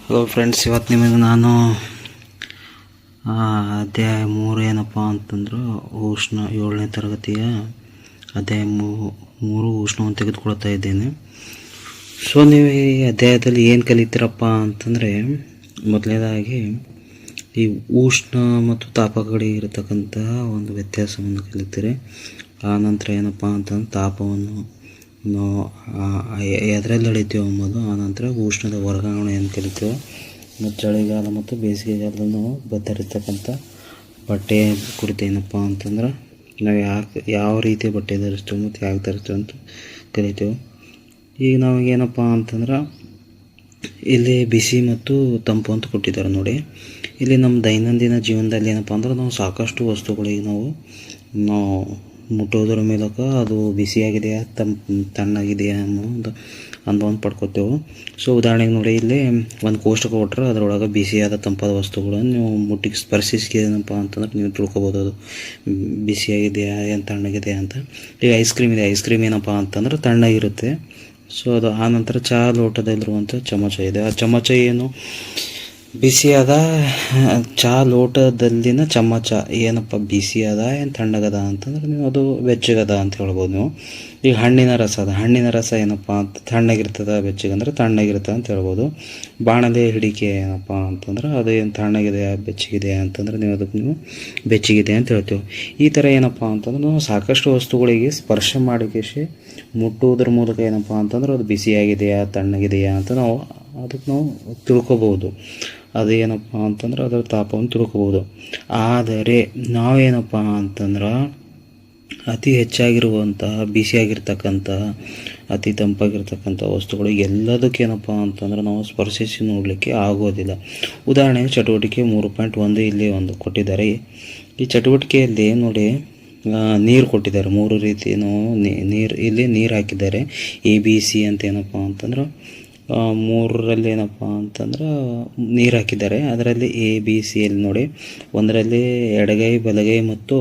Hello friends, ಇವತ್ತು ನಿಮಗೆ ನಾನು ಅಧ್ಯಾಯ 3 ಏನಪ್ಪ ಅಂತಂದ್ರೆ ಉಷ್ಣ 7ನೇ ತರಗತಿಯ ಅಧ್ಯಾಯ 3 ಉಷ್ಣವನ್ನು ತೆಗೆದುಕೊಳ್ತಾ ಇದ್ದೇನೆ. ಸೊ ನೀವು ಈ ಅಧ್ಯಾಯದಲ್ಲಿ ಏನು ಕಲಿತೀರಪ್ಪ ಅಂತಂದರೆ, ಮೊದಲನೇದಾಗಿ ಈ ಉಷ್ಣ ಮತ್ತು ತಾಪಗಳಿಗೆ ಇರತಕ್ಕಂತಹ ಒಂದು ವ್ಯತ್ಯಾಸವನ್ನು ಕಲಿತೀರಿ. ಆ ನಂತರ ಏನಪ್ಪ ಅಂತಂದ್ರೆ ತಾಪವನ್ನು ನಾವು ಎದರಲ್ಲಿ ಅಳಿತೀವಿ ಅಂಬೋದು, ಆನಂತರ ಉಷ್ಣದ ವರ್ಗಾವಣೆಯನ್ನು ಕಲಿತೇವೆ. ಮತ್ತು ಚಳಿಗಾಲ ಮತ್ತು ಬೇಸಿಗೆಗಾಲದಲ್ಲಿ ನಾವು ಧರಿಸ್ತಕ್ಕಂಥ ಬಟ್ಟೆ ಕುರಿತು ಏನಪ್ಪ ಅಂತಂದ್ರೆ ನಾವು ಯಾವ ರೀತಿ ಬಟ್ಟೆ ಧರಿಸ್ತೇವೆ ಮತ್ತು ಯಾಕೆ ಧರಿಸ್ತೇವೆ ಅಂತ ಕಲಿತೇವೆ. ಈಗ ನಮಗೇನಪ್ಪ ಅಂತಂದ್ರೆ ಇಲ್ಲಿ ಬಿಸಿ ಮತ್ತು ತಂಪು ಅಂತ ಕೊಟ್ಟಿದ್ದಾರೆ ನೋಡಿ. ಇಲ್ಲಿ ನಮ್ಮ ದೈನಂದಿನ ಜೀವನದಲ್ಲಿ ಏನಪ್ಪ ಅಂದ್ರೆ ನಾವು ಸಾಕಷ್ಟು ವಸ್ತುಗಳಿಗೆ ನಾವು ಮುಟ್ಟೋದ್ರ ಮೂಲಕ ಅದು ಬಿಸಿಯಾಗಿದೆಯಾ ತಣ್ಣಗಿದೆಯಾ ಅನ್ನೋ ಒಂದು ಅನುಭವವನ್ನು ಪಡ್ಕೋತೇವೆ. ಸೊ ಉದಾಹರಣೆಗೆ ನೋಡಿ, ಇಲ್ಲಿ ಒಂದು ಕೋಷ್ಟಕ ಕೊಟ್ಟರೆ ಅದರೊಳಗೆ ಬಿಸಿಯಾದ ತಂಪಾದ ವಸ್ತುಗಳನ್ನು ನೀವು ಮುಟ್ಟಿಗೆ ಸ್ಪರ್ಶಿಸಿಏನಪ್ಪ ಅಂತಂದ್ರೆ ನೀವು ತಿಳ್ಕೊಬೋದು ಅದು ಬಿಸಿಯಾಗಿದೆಯಾ ಏನು ತಣ್ಣಗಿದೆಯಾ ಅಂತ. ಈಗ ಐಸ್ ಕ್ರೀಮ್ ಇದೆ, ಐಸ್ ಕ್ರೀಮ್ ಏನಪ್ಪ ಅಂತಂದ್ರೆ ತಣ್ಣಗಿರುತ್ತೆ. ಸೊ ಅದು ಆನಂತರ ಚಹಾ ಲೋಟದಲ್ಲಿರುವಂಥ ಚಮಚ ಇದೆ, ಆ ಚಮಚ ಏನು ಬಿಸಿಯಾದ ಚಹಾ ಲೋಟದಲ್ಲಿನ ಚಮಚ ಏನಪ್ಪ ಬಿಸಿಯಾದ ಏನು ತಣ್ಣಗದ ಅಂತಂದ್ರೆ ನೀವು ಅದು ಬೆಚ್ಚಗದ ಅಂತ ಹೇಳ್ಬೋದು ನೀವು. ಈಗ ಹಣ್ಣಿನ ರಸ ಏನಪ್ಪ ಅಂತ ತಣ್ಣಗಿರ್ತದ, ಬೆಚ್ಚಗಂದ್ರೆ ತಣ್ಣಗಿರ್ತದೆ ಅಂತ ಹೇಳ್ಬೋದು. ಬಾಣಲೆ ಹಿಡಿಕೆ ಏನಪ್ಪ ಅಂತಂದ್ರೆ ಅದು ಏನು ತಣ್ಣಗಿದೆಯಾ ಬೆಚ್ಚಗಿದೆಯಾ ಅಂತಂದ್ರೆ ನೀವು ಅದಕ್ಕೆ ನೀವು ಬೆಚ್ಚಗಿದೆ ಅಂತ ಹೇಳ್ತೇವೆ. ಈ ಥರ ಏನಪ್ಪ ಅಂತಂದ್ರೆ ನಾವು ಸಾಕಷ್ಟು ವಸ್ತುಗಳಿಗೆ ಸ್ಪರ್ಶ ಮಾಡಿಕೆಸಿ ಮುಟ್ಟುವುದ್ರ ಮೂಲಕ ಏನಪ್ಪ ಅಂತಂದ್ರೆ ಅದು ಬಿಸಿಯಾಗಿದೆಯಾ ತಣ್ಣಗಿದೆಯಾ ಅಂತ ನಾವು ಅದಕ್ಕೆ ನಾವು ತಿಳ್ಕೊಬೋದು. ಅದೇನಪ್ಪ ಅಂತಂದ್ರೆ ಅದರ ತಾಪವನ್ನು ತಿಳ್ಕೊಬೋದು. ಆದರೆ ನಾವೇನಪ್ಪ ಅಂತಂದ್ರೆ ಅತಿ ಹೆಚ್ಚಾಗಿರುವಂತಹ ಬಿಸಿಯಾಗಿರ್ತಕ್ಕಂಥ ಅತಿ ತಂಪಾಗಿರ್ತಕ್ಕಂಥ ವಸ್ತುಗಳು ಎಲ್ಲದಕ್ಕೇನಪ್ಪ ಅಂತಂದ್ರೆ ನಾವು ಸ್ಪರ್ಶಿಸಿ ನೋಡಲಿಕ್ಕೆ ಆಗೋದಿಲ್ಲ. ಉದಾಹರಣೆಗೆ ಚಟುವಟಿಕೆ 3.1 ಇಲ್ಲಿ ಒಂದು ಕೊಟ್ಟಿದ್ದಾರೆ. ಈ ಚಟುವಟಿಕೆಯಲ್ಲಿ ನೋಡಿ ನೀರು ಕೊಟ್ಟಿದ್ದಾರೆ, 3 ರೀತಿ ನೀರು ಹಾಕಿದ್ದಾರೆ. ABC ಅಂತ ಏನಪ್ಪ ಅಂತಂದ್ರೆ 3ರಲ್ಲಿ ಏನಪ್ಪ ಅಂತಂದ್ರೆ ನೀರು ಹಾಕಿದ್ದಾರೆ. ಅದರಲ್ಲಿ ABCಯಲ್ಲಿ ನೋಡಿ, ಒಂದರಲ್ಲಿ ಎಡಗೈ ಬಲಗೈ ಮತ್ತು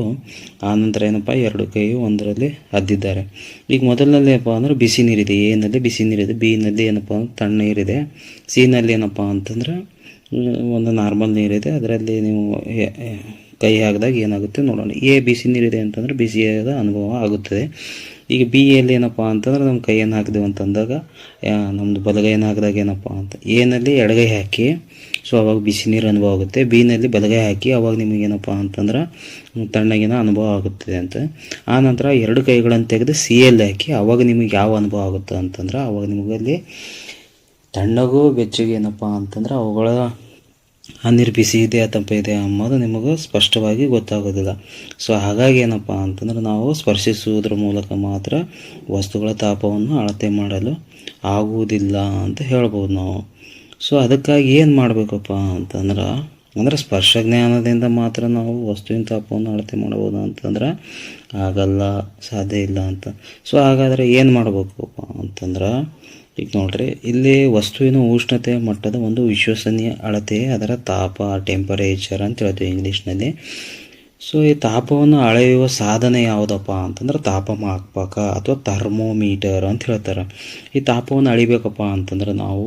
ಆನಂತರ ಏನಪ್ಪ 2 ಕೈ ಒಂದರಲ್ಲಿ ಅದ್ದಿದ್ದಾರೆ. ಈಗ ಮೊದಲನಲ್ಲಿ ಏನಪ್ಪ ಅಂದ್ರೆ ಬಿಸಿ ನೀರಿದೆ, ಎನಲ್ಲಿ ಬಿಸಿ ನೀರಿದೆ, ಬಿನಲ್ಲಿ ಏನಪ್ಪ ಅಂದ್ರೆ ತಣ್ಣ ನೀರಿದೆ, ಸಿನಲ್ಲಿ ಏನಪ್ಪ ಅಂತಂದ್ರೆ ಒಂದು ನಾರ್ಮಲ್ ನೀರಿದೆ. ಅದರಲ್ಲಿ ನೀವು ಕೈ ಹಾಕಿದಾಗ ಏನಾಗುತ್ತೆ ನೋಡೋಣ. ಬಿಸಿ ನೀರಿದೆ ಅಂತಂದ್ರೆ ಬಿಸಿಯಾದ ಅನುಭವ ಆಗುತ್ತದೆ. ಈಗ ಬಿಯಲ್ಲಿ ಏನಪ್ಪ ಅಂತಂದ್ರೆ ನಮ್ಮ ಕೈಯನ್ನು ಹಾಕಿದೆವು ಅಂತಂದಾಗ ನಮ್ಮದು ಬಲಗೈಯನ್ನು ಹಾಕಿದಾಗ ಏನಪ್ಪ ಅಂತ ಎನಲ್ಲಿ ಎಡಗೈ ಹಾಕಿ, ಸೊ ಅವಾಗ ಬಿಸಿ ನೀರು ಅನುಭವ ಆಗುತ್ತೆ. ಬಿನಲ್ಲಿ ಬಲಗೈ ಹಾಕಿ ಅವಾಗ ನಿಮಗೇನಪ್ಪ ಅಂತಂದ್ರೆ ತಣ್ಣಗಿನ ಅನುಭವ ಆಗುತ್ತದೆ ಅಂತ. ಆ ನಂತರ 2 ಕೈಗಳನ್ನು ತೆಗೆದು ಸಿಯಲ್ಲಿ ಹಾಕಿ ಅವಾಗ ನಿಮಗೆ ಯಾವ ಅನುಭವ ಆಗುತ್ತೆ ಅಂತಂದ್ರೆ ಅವಾಗ ನಿಮಗಲ್ಲಿ ತಣ್ಣಗೂ ಬೆಚ್ಚಗೆ ಏನಪ್ಪ ಅಂತಂದ್ರೆ ಅವುಗಳ ಆ ನೀರು ಬಿಸಿ ಇದೆ ತಂಪ ಇದೆ ಅನ್ನೋದು ನಿಮಗೆ ಸ್ಪಷ್ಟವಾಗಿ ಗೊತ್ತಾಗೋದಿಲ್ಲ. ಸೊ ಹಾಗಾಗಿ ಏನಪ್ಪ ಅಂತಂದ್ರೆ ನಾವು ಸ್ಪರ್ಶಿಸುವುದರ ಮೂಲಕ ಮಾತ್ರ ವಸ್ತುಗಳ ತಾಪವನ್ನು ಅಳತೆ ಮಾಡಲು ಆಗುವುದಿಲ್ಲ ಅಂತ ಹೇಳ್ಬೋದು ನಾವು. ಸೊ ಅದಕ್ಕಾಗಿ ಏನು ಮಾಡಬೇಕಪ್ಪ ಅಂದರೆ ಸ್ಪರ್ಶ ಜ್ಞಾನದಿಂದ ಮಾತ್ರ ನಾವು ವಸ್ತುವಿನ ತಾಪವನ್ನು ಅಳತೆ ಮಾಡ್ಬೋದು ಅಂತಂದ್ರೆ ಆಗಲ್ಲ, ಸಾಧ್ಯ ಇಲ್ಲ ಅಂತ. ಸೊ ಹಾಗಾದರೆ ಏನು ಮಾಡಬೇಕಪ್ಪ ಅಂತಂದ್ರೆ ಈಗ ನೋಡ್ರಿ, ಇಲ್ಲಿ ವಸ್ತುವಿನ ಉಷ್ಣತೆಯ ಮಟ್ಟದ ಒಂದು ವಿಶ್ವಸನೀಯ ಅಳತೆ ಅದರ ತಾಪ, ಟೆಂಪರೇಚರ್ ಅಂತ ಹೇಳ್ತೀವಿ ಇಂಗ್ಲೀಷ್ನಲ್ಲಿ. ಸೊ ಈ ತಾಪವನ್ನು ಅಳೆಯುವ ಸಾಧನ ಯಾವುದಪ್ಪ ಅಂತಂದ್ರೆ ತಾಪಮಾಪಕ ಅಥವಾ ಥರ್ಮೋಮೀಟರ್ ಅಂತ ಹೇಳ್ತಾರೆ. ಈ ತಾಪವನ್ನು ಅಳಿಬೇಕಪ್ಪ ಅಂತಂದ್ರೆ ನಾವು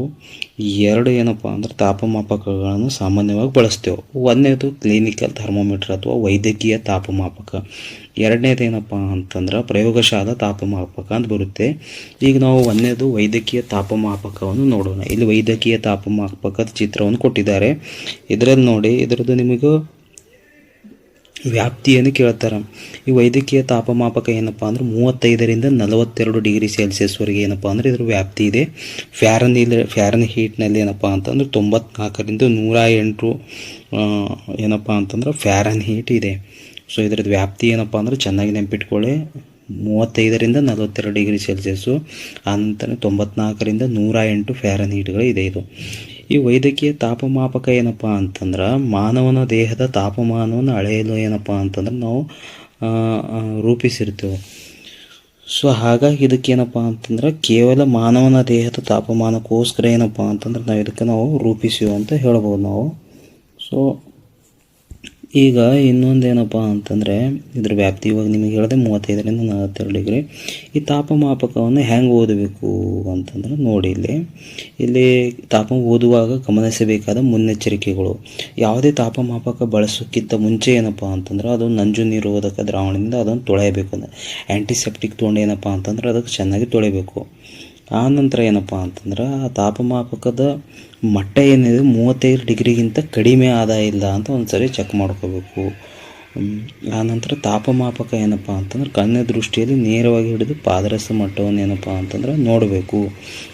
2 ಏನಪ್ಪ ಅಂದ್ರೆ ತಾಪಮಾಪಕಗಳನ್ನು ಸಾಮಾನ್ಯವಾಗಿ ಬಳಸ್ತೇವೆ. ಒಂದನೇದು ಕ್ಲಿನಿಕಲ್ ಥರ್ಮೋಮೀಟರ್ ಅಥವಾ ವೈದ್ಯಕೀಯ ತಾಪಮಾಪಕ, ಎರಡನೇದು ಏನಪ್ಪ ಅಂತಂದ್ರೆ ಪ್ರಯೋಗಶಾಲಾ ತಾಪಮಾಪಕ ಅಂತ ಬರುತ್ತೆ. ಈಗ ನಾವು ಒಂದನೇದು ವೈದ್ಯಕೀಯ ತಾಪಮಾಪಕವನ್ನು ನೋಡೋಣ. ಇಲ್ಲಿ ವೈದ್ಯಕೀಯ ತಾಪಮಾಪಕದ ಚಿತ್ರವನ್ನು ಕೊಟ್ಟಿದ್ದಾರೆ. ಇದರಲ್ಲಿ ನೋಡಿ, ಇದರದ್ದು ನಿಮಗೂ ವ್ಯಾಪ್ತಿಯನ್ನು ಕೇಳ್ತಾರೆ. ಈ ವೈದ್ಯಕೀಯ ತಾಪಮಾಪಕ ಏನಪ್ಪ ಅಂದ್ರೆ 35ರಿಂದ 42 ಡಿಗ್ರಿ ಸೆಲ್ಸಿಯಸ್ವರೆಗೆ ಏನಪ್ಪ ಅಂದ್ರೆ ಇದ್ರ ವ್ಯಾಪ್ತಿ ಇದೆ. ಫ್ಯಾರನ್ ಹೀಟ್ನಲ್ಲಿ ಏನಪ್ಪ ಅಂತಂದ್ರೆ 94ರಿಂದ 108 ಏನಪ್ಪ ಅಂತಂದ್ರೆ ಫ್ಯಾರನ್ ಹೀಟ್ ಇದೆ. ಸೊ ಇದ್ರದ್ದು ವ್ಯಾಪ್ತಿ ಏನಪ್ಪ ಅಂದ್ರೆ ಚೆನ್ನಾಗಿ ನೆನಪಿಟ್ಕೊಳ್ಳಿ, 35ರಿಂದ 42 ಡಿಗ್ರಿ ಸೆಲ್ಸಿಯಸ್ಸು, ಆನಂತರ 94ರಿಂದ 108 ಫ್ಯಾರನ್ ಹೀಟ್ಗಳು ಇದೆ ಇದು. ಈ ವೈದ್ಯಕೀಯ ತಾಪಮಾಪಕ ಏನಪ್ಪ ಅಂತಂದ್ರೆ ಮಾನವನ ದೇಹದ ತಾಪಮಾನವನ್ನು ಅಳೆಯಲು ಏನಪ್ಪ ಅಂತಂದ್ರೆ ನಾವು ರೂಪಿಸಿರ್ತೇವೆ. ಸೊ ಹಾಗಾಗಿ ಇದಕ್ಕೇನಪ್ಪ ಅಂತಂದ್ರೆ ಕೇವಲ ಮಾನವನ ದೇಹದ ತಾಪಮಾನಕ್ಕೋಸ್ಕರ ಏನಪ್ಪ ಅಂತಂದ್ರೆ ನಾವು ಇದಕ್ಕೆ ರೂಪಿಸಿವು ಅಂತ ಹೇಳ್ಬೋದು ನಾವು. ಸೊ ಈಗ ಇನ್ನೊಂದೇನಪ್ಪ ಅಂತಂದರೆ ಇದ್ರ ವ್ಯಾಪ್ತಿ ಇವಾಗ ನಿಮಗೆ ಹೇಳಿದೆ 35ರಿಂದ 42 ಡಿಗ್ರಿ. ಈ ತಾಪಮಾಪಕವನ್ನು ಹೆಂಗೆ ಓದಬೇಕು ಅಂತಂದ್ರೆ ನೋಡಿ, ಇಲ್ಲಿ ತಾಪ ಓದುವಾಗ ಗಮನಿಸಬೇಕಾದ ಮುನ್ನೆಚ್ಚರಿಕೆಗಳು. ಯಾವುದೇ ತಾಪಮಾಪಕ ಬಳಸೋಕ್ಕಿಂತ ಮುಂಚೆ ಏನಪ್ಪ ಅಂತಂದ್ರೆ ಅದು ನಂಜು ನಿರೋಧಕ ದ್ರಾವಣದಿಂದ ಅದನ್ನು ತೊಳೆಯಬೇಕು. ಆ್ಯಂಟಿಸೆಪ್ಟಿಕ್ ತೊಗೊಂಡು ಏನಪ್ಪ ಅಂತಂದ್ರೆ ಅದಕ್ಕೆ ಚೆನ್ನಾಗಿ ತೊಳೆಯಬೇಕು. ಆ ನಂತರ ಏನಪ್ಪ ಅಂತಂದ್ರೆ ಆ ತಾಪಮಾಪಕದ ಮಟ್ಟ ಏನಿದೆ 35 ಡಿಗ್ರಿಗಿಂತ ಕಡಿಮೆ ಆದ ಇಲ್ಲ ಅಂತ ಒಂದು ಸರಿ ಚೆಕ್ ಮಾಡ್ಕೋಬೇಕು. ಆನಂತರ ತಾಪಮಾಪಕ ಏನಪ್ಪ ಅಂತಂದ್ರೆ ಕಣ್ಣಿನ ದೃಷ್ಟಿಯಲ್ಲಿ ನೇರವಾಗಿ ಹಿಡಿದು ಪಾದರಸ ಮಟ್ಟವನ್ನು ಏನಪ್ಪ ಅಂತಂದ್ರೆ ನೋಡಬೇಕು.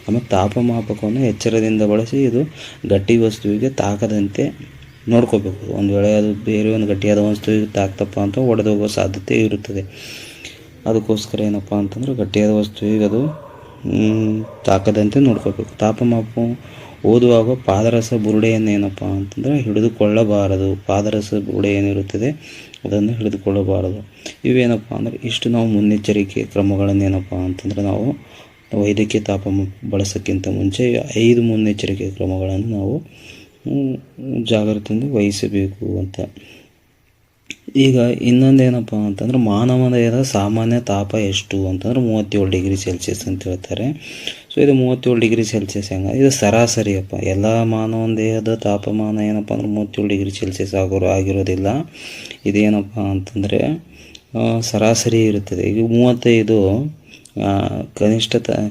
ಆಮೇಲೆ ತಾಪಮಾಪಕವನ್ನು ಎಚ್ಚರದಿಂದ ಬಳಸಿ ಇದು ಗಟ್ಟಿ ವಸ್ತುವಿಗೆ ತಾಕದಂತೆ ನೋಡ್ಕೋಬೇಕು. ಒಂದು ವೇಳೆ ಅದು ಬೇರೆ ಒಂದು ಗಟ್ಟಿಯಾದ ವಸ್ತುವಿಗೆ ತಾಕ್ತಪ್ಪ ಅಂತ ಒಡೆದೋಗೋ ಸಾಧ್ಯತೆ ಇರುತ್ತದೆ. ಅದಕ್ಕೋಸ್ಕರ ಏನಪ್ಪ ಅಂತಂದ್ರೆ ಗಟ್ಟಿಯಾದ ವಸ್ತುವಿಗೆ ಅದು ತಾಕದಂತೆ ನೋಡ್ಕೋಬೇಕು. ತಾಪಮಾಪ ಓದುವಾಗ ಪಾದರಸ ಬುರುಡೆಯನ್ನು ಏನಪ್ಪ ಅಂತಂದರೆ ಹಿಡಿದುಕೊಳ್ಳಬಾರದು. ಪಾದರಸ ಬುರುಡೆ ಏನಿರುತ್ತದೆ ಅದನ್ನು ಹಿಡಿದುಕೊಳ್ಳಬಾರದು. ಇವೇನಪ್ಪ ಅಂದರೆ ಇಷ್ಟು ನಾವು ಮುನ್ನೆಚ್ಚರಿಕೆ ಕ್ರಮಗಳನ್ನು ಏನಪ್ಪ ಅಂತಂದರೆ ನಾವು ವೈದ್ಯಕೀಯ ತಾಪಮಾಪ ಬಳಸೋಕ್ಕಿಂತ ಮುಂಚೆ 5 ಮುನ್ನೆಚ್ಚರಿಕೆ ಕ್ರಮಗಳನ್ನು ನಾವು ಜಾಗ್ರತೆಯಿಂದ ವಹಿಸಬೇಕು ಅಂತ. ಈಗ ಇನ್ನೊಂದೇನಪ್ಪ ಅಂತಂದ್ರೆ ಮಾನವ ದೇಹದ ಸಾಮಾನ್ಯ ತಾಪ ಎಷ್ಟು ಅಂತಂದ್ರೆ 37 ಡಿಗ್ರಿ ಸೆಲ್ಸಿಯಸ್ ಅಂತ ಹೇಳ್ತಾರೆ. ಸೊ ಇದು 37 ಡಿಗ್ರಿ ಸೆಲ್ಸಿಯಸ್ ಇದು ಸರಾಸರಿಯಪ್ಪ. ಎಲ್ಲ ಮಾನವನ ದೇಹದ ತಾಪಮಾನ ಏನಪ್ಪ ಅಂದ್ರೆ 37 ಡಿಗ್ರಿ ಸೆಲ್ಸಿಯಸ್ ಆಗಿರೋದಿಲ್ಲ. ಇದೇನಪ್ಪ ಅಂತಂದರೆ ಸರಾಸರಿ ಇರುತ್ತದೆ. ಈಗ 35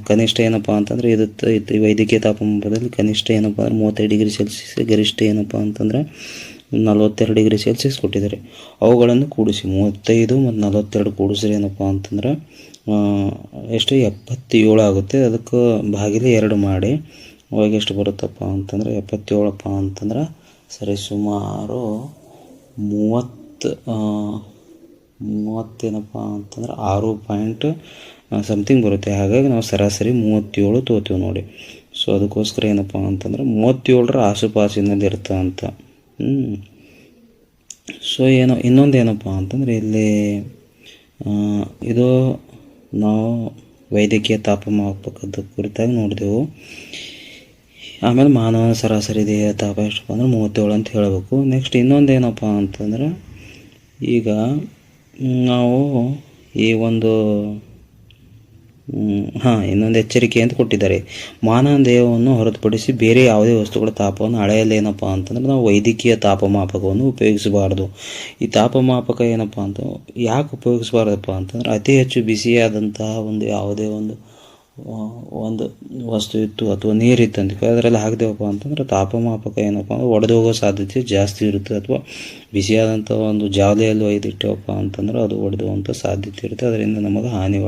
ಕನಿಷ್ಠ ಏನಪ್ಪ ಅಂತಂದರೆ ಇದು ವೈದ್ಯಕೀಯ ತಾಪಮಾನದಲ್ಲಿ ಕನಿಷ್ಠ ಏನಪ್ಪ ಅಂದ್ರೆ 35 ಡಿಗ್ರಿ ಸೆಲ್ಸಿಯಸ್, ಗರಿಷ್ಠ ಏನಪ್ಪ ಅಂತಂದರೆ 42 ಡಿಗ್ರಿ ಸೆಲ್ಸಿಯಸ್ ಕೊಟ್ಟಿದ್ದಾರೆ. ಅವುಗಳನ್ನು ಕೂಡಿಸಿ 35 ಮತ್ತು 42 ಕೂಡಿಸ್ರಿ ಏನಪ್ಪ ಅಂತಂದ್ರೆ ಎಷ್ಟು 77 ಆಗುತ್ತೆ. ಅದಕ್ಕೆ ಭಾಗಿಲೆ 2 ಮಾಡಿ ಅವಾಗ ಎಷ್ಟು ಬರುತ್ತಪ್ಪ ಅಂತಂದ್ರೆ 77 ಅಂತಂದ್ರೆ ಸರಿ ಸುಮಾರು 30 ಏನಪ್ಪ ಅಂತಂದ್ರೆ 6 ಪಾಯಿಂಟ್ ಸಮಥಿಂಗ್ ಬರುತ್ತೆ. ಹಾಗಾಗಿ ನಾವು ಸರಾಸರಿ 37 ತೋತೀವಿ ನೋಡಿ. ಸೊ ಅದಕ್ಕೋಸ್ಕರ ಏನಪ್ಪ ಅಂತಂದ್ರೆ 37ರ ಆಸುಪಾಸಿನಲ್ಲಿ ಇರ್ತ ಅಂತ. ಸೊ ಇನ್ನೊಂದೇನಪ್ಪ ಅಂತಂದರೆ ಇಲ್ಲಿ ಇದು ನಾವು ವೈದ್ಯಕೀಯ ತಾಪಮಾಪಕದ ಕುರಿತಾಗಿ ನೋಡಿದೆವು. ಆಮೇಲೆ ಮಾನವನ ಸರಾಸರಿ ದೇಹ ತಾಪ ಎಷ್ಟಪ್ಪ ಅಂದ್ರೆ 37 ಅಂತ ಹೇಳಬೇಕು. ನೆಕ್ಸ್ಟ್ ಇನ್ನೊಂದೇನಪ್ಪ ಅಂತಂದ್ರೆ ಈಗ ನಾವು ಈ ಒಂದು ಇನ್ನೊಂದು ಎಚ್ಚರಿಕೆ ಅಂತ ಕೊಟ್ಟಿದ್ದಾರೆ. ಮಾನವ ದೇಹವನ್ನು ಹೊರತುಪಡಿಸಿ ಬೇರೆ ಯಾವುದೇ ವಸ್ತುಗಳ ತಾಪವನ್ನು ಅಳೆಯಲೇನಪ್ಪ ಅಂತಂದ್ರೆ ನಾವು ವೈದ್ಯಕೀಯ ತಾಪಮಾಪಕವನ್ನು ಉಪಯೋಗಿಸಬಾರ್ದು. ಈ ತಾಪಮಾಪಕ ಏನಪ್ಪ ಅಂತ ಯಾಕೆ ಉಪಯೋಗಿಸಬಾರ್ದಪ್ಪ ಅಂತಂದ್ರೆ ಅತಿ ಹೆಚ್ಚು ಬಿಸಿಯಾದಂತಹ ಯಾವುದೇ ಒಂದು ವಸ್ತು ಇತ್ತು ಅಥವಾ ನೀರಿತ್ತು ಅಂತ ಅದರಲ್ಲಿ ಹಾಕಿದೆವಪ್ಪ ಅಂತಂದ್ರೆ ತಾಪಮಾಪಕ ಏನಪ್ಪ ಅಂದ್ರೆ ಒಡೆದೋಗೋ ಸಾಧ್ಯತೆ ಜಾಸ್ತಿ ಇರುತ್ತೆ. ಅಥವಾ ಬಿಸಿಯಾದಂಥ ಒಂದು ಜಾವಲಿಯಲ್ಲಿ ಒಯ್ದಿಟ್ಟೆವಪ್ಪ ಅಂತಂದ್ರೆ ಅದು ಒಡೆದುವಂಥ ಸಾಧ್ಯತೆ ಇರುತ್ತೆ. ಅದರಿಂದ ನಮಗೆ ಹಾನಿ